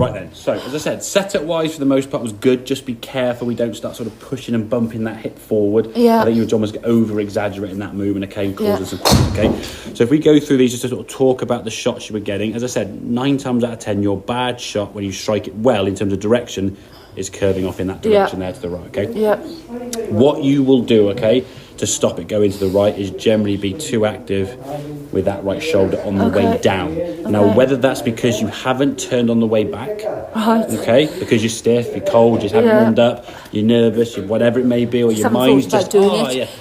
Right then, so as I said, setup wise for the most part was good. Just be careful we don't start sort of pushing and bumping that hip forward. Yeah. I think you're almost over exaggerating that movement, okay, and causing some problems, okay. So if we go through these just to sort of talk about the shots you were getting, as I said, 9 times out of 10 your bad shot when you strike it well in terms of direction is curving off in that direction there to the right, okay. Yeah. What you will do, okay, to stop it going to the right is generally be too active with that right shoulder on the way down. Now, whether that's because you haven't turned on the way back, okay, because you're stiff, you're cold, you just haven't warmed up, you're nervous, whatever it may be, or your mind's just, But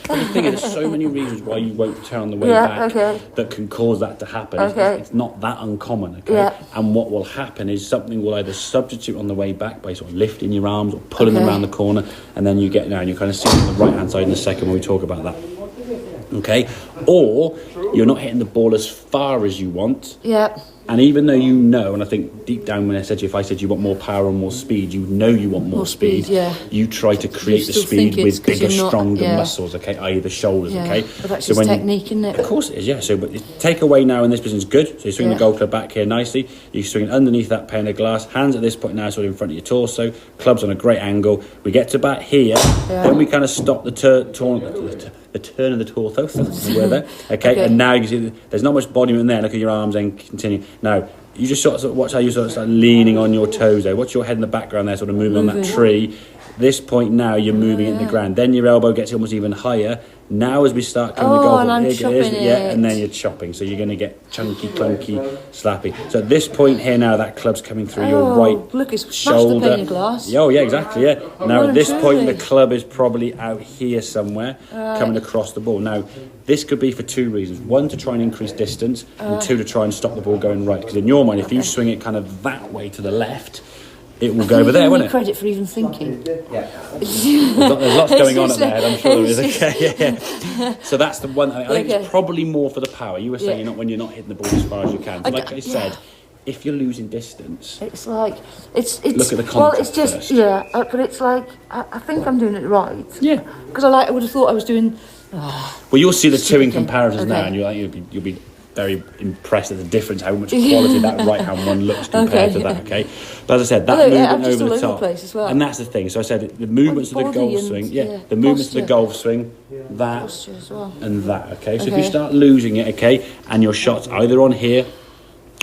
the thing is, there's so many reasons why you won't turn on the way back that can cause that to happen. It's not that uncommon, okay? And what will happen is something will either substitute on the way back by sort of lifting your arms or pulling them around the corner, and then you get now, and you kind of see it on the right-hand side in a second when we talk about that. Okay, or you're not hitting the ball as far as you want. Yeah. And even though you know, and I think deep down when I said to you, if I said you want more power and more speed, you know you want more speed. You try to create the speed with bigger, stronger muscles, okay, i.e. the shoulders, okay? But that's just technique, isn't it? Of course it is, yeah. So but take away now in this position is good. So you swing the golf club back here nicely. You swing it underneath that pane of glass. Hands at this point now sort of in front of your torso. Clubs on a great angle. We get to about here. Then we kind of stop the turn of the torso, there, okay? And now you can see there's not much body movement there. Look at your arms and continue. Now, you just sort of watch how you sort of start leaning on your toes there. Watch your head in the background there, sort of moving on that tree. This point now, you're moving it in the ground. Then your elbow gets almost even higher. Now as we start coming to golf, and then you're chopping. So you're going to get chunky, clunky, slappy. So at this point here now, that club's coming through your right look, it's shoulder. The pane of glass. Oh, yeah, exactly, yeah. Now at this point, the club is probably out here somewhere, coming across the ball. Now, this could be for 2 reasons. 1, to try and increase distance, and 2, to try and stop the ball going right. Because in your mind, if you swing it kind of that way to the left, it will go over there, won't it? Credit for even thinking. There's lots going on at the head, I'm sure there is. Okay, So that's the one. I think it's probably more for the power. You were saying when you're not hitting the ball as far as you can. So like I said, if you're losing distance, it's like it's look at the contact well, it's just first. but it's like I think I'm doing it right. Yeah, because I would have thought I was doing. Well, you'll see the two in comparisons now, and you'll be very impressed at the difference, how much quality that right hand one looks compared to that. Okay, but as I said, that movement over the top, as well. And that's the thing. So I said the movements of the golf swing, the movements of the golf swing, that and that. Okay, so if you start losing it, okay, and your shots either on here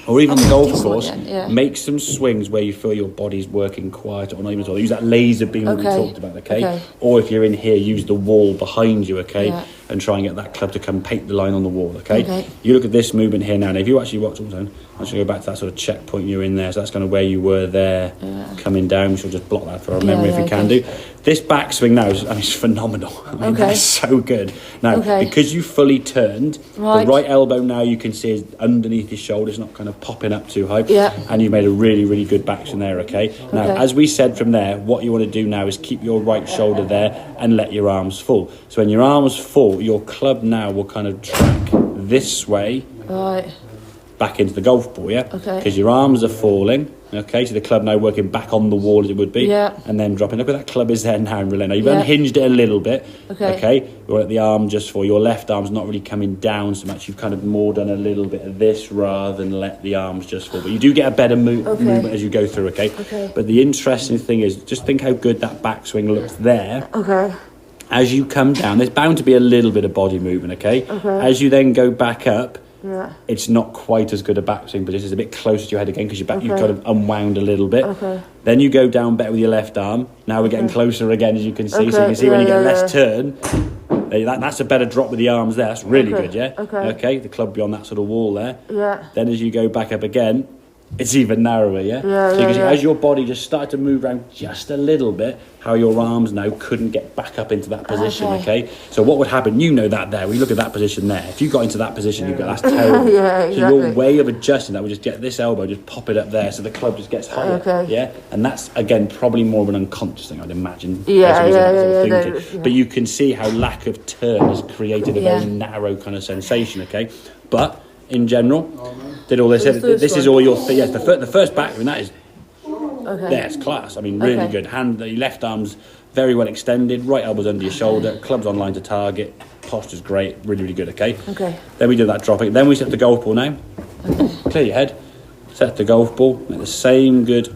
or even the golf course, make some swings where you feel your body's working quiet or not even at all. Use that laser beam that we talked about, okay? Or if you're in here, use the wall behind you, okay? And try and get that club to come paint the line on the wall, okay? You look at this movement here now, and if you actually watch, I'll show you go back to that sort of checkpoint you're in there. So that's kind of where you were there, coming down. We should just block that for our memory if we can do. This backswing now is, it's phenomenal. That's so good. Now, because you fully turned, the right elbow now you can see is underneath your shoulder. It's not kind of popping up too high. And you made a really, really good backswing there, okay? Now, as we said from there, what you want to do now is keep your right shoulder there and let your arms fall. So when your arms fall, your club now will kind of track this way back into the golf ball, because your arms are falling, okay, so the club now working back on the wall as it would be, and then dropping. Look at that club is there now in relay. Now you've unhinged it a little bit, okay, you'll let the arm just fall. Your left arm's not really coming down so much. You've kind of more done a little bit of this rather than let the arms just fall, but you do get a better movement as you go through, okay? But the interesting thing is, just think how good that backswing looks there. As you come down, there's bound to be a little bit of body movement, okay? As you then go back up, it's not quite as good a backswing, but it's a bit closer to your head again because you've kind of unwound a little bit. Then you go down better with your left arm. Now we're getting closer again, as you can see. So you can see when you get less turn, that's a better drop with the arms there. That's really good, Okay, the club beyond that sort of wall there. Then as you go back up again, it's even narrower, so you can see as your body just started to move around just a little bit, how your arms now couldn't get back up into that position, okay? So what would happen, you know that there, we look at that position there, if you got into that position, you've got, that's terrible. So your way of adjusting that would just get this elbow, just pop it up there so the club just gets higher, And that's, again, probably more of an unconscious thing, I'd imagine. But you can see how lack of turn has created a very narrow kind of sensation, okay? But in general, did all this. This is all your the first back, that is it's class. I mean, really good. The left arm's very well extended, right elbow's under your shoulder, club's on line to target, posture's great, really, really good, okay? Then we do that dropping. Then we set the golf ball now. Clear your head, set the golf ball, make the same good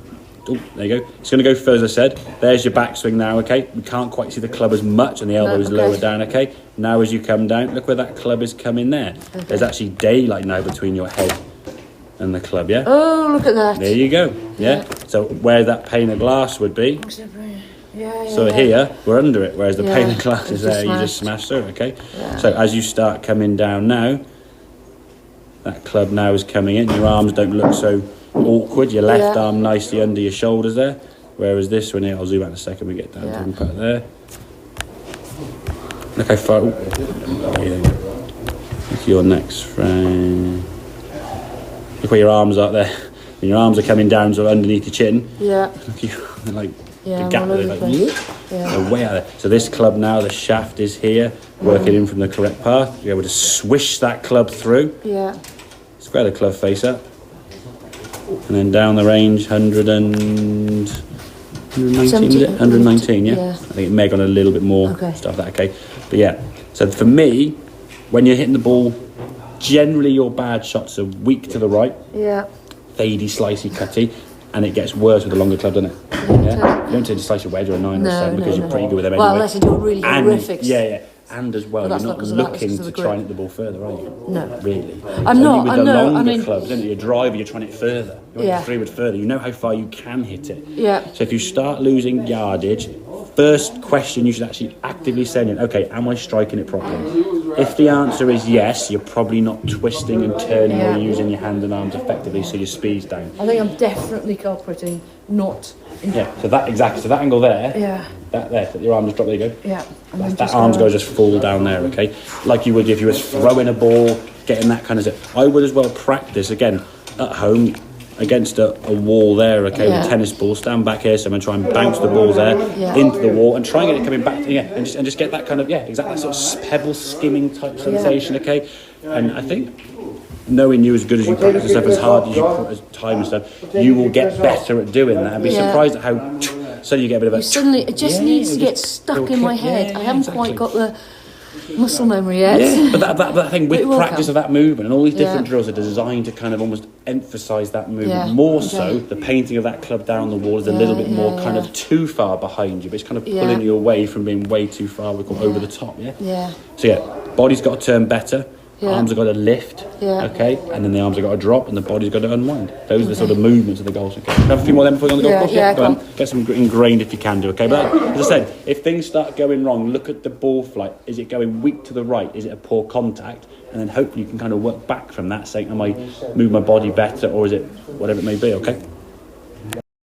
Oh, there you go. It's going to go further, as I said. There's your backswing now, okay? We can't quite see the club as much, and the elbow is lower down, okay? Now as you come down, look where that club is coming there. Okay. There's actually daylight now between your head and the club, yeah? Oh, look at that. There you go, yeah? So where that pane of glass would be, so here, we're under it, whereas the pane of glass is there, you just smash through, okay? Yeah. So as you start coming down now, that club now is coming in, your arms don't look so awkward, your left arm nicely under your shoulders there, whereas this one here, I'll zoom out in a second, we get down to and put it there. Look how far, look at your next frame. Look where your arms are there. When your arms are coming down sort of underneath your chin. Yeah. They're like the gap there, like they're way out there. So this club now, the shaft is here, working in from the correct path. You're able to swish that club through. Yeah. Square the club face up. And then down the range, 119, 119, yeah? I think it may have gone a little bit more stuff that, okay? But yeah, so for me, when you're hitting the ball, generally your bad shots are weak to the right. Yeah. Fadey, slicey, cutty, and it gets worse with a longer club, doesn't it? Yeah. You don't tend to slice a wedge or a 9 or a 7 because you're pretty good with them anyway. Well, unless you do a really horrific. Yeah. And as well, you're not looking to try and hit the ball further, are you? No. Really? I'm not. With the longer clubs, don't you? Your driver, you're trying it further. You want it 3 wood further. You know how far you can hit it. Yeah. So if you start losing yardage, first question you should actually actively send in, okay, am I striking it properly? If the answer is yes, you're probably not twisting and turning or using your hand and arms effectively, so your speed's down. I think I'm definitely culprating not. So that angle there. Yeah. That there, your arm just drop, there you go. Yeah. That arm's going to just fall down there, okay? Like you would if you were throwing a ball, getting that kind of stuff. I would as well practice, again, at home, against a wall there, okay, with a tennis ball, stand back here, so I'm going to try and bounce the ball there into the wall and try and get it coming back, and just get that kind of, exactly, that sort of pebble skimming type sensation, okay? And I think knowing you as good as you practice and stuff, as hard as you put as time and stuff, you will get better at doing that and be surprised at how suddenly you get a bit of a... Suddenly, it just needs to get stuck in my head. I haven't quite got the muscle memory yet. Yeah, but that thing with practice of that movement and all these different drills are designed to kind of almost emphasise that movement. More so, the painting of that club down on the wall is a little bit more kind of too far behind you, but it's kind of pulling you away from being way too far, we call over the top, So body's got to turn better. Arms have got to lift, okay, and then the arms have got to drop, and the body's got to unwind. Those are the sort of movements of the golf. Okay, have a few more then before you go on the golf course. Go on. Get some ingrained if you can do. Okay, but as I said, if things start going wrong, look at the ball flight. Is it going weak to the right? Is it a poor contact? And then hopefully you can kind of work back from that, saying, am I moving my body better, or is it whatever it may be? Okay.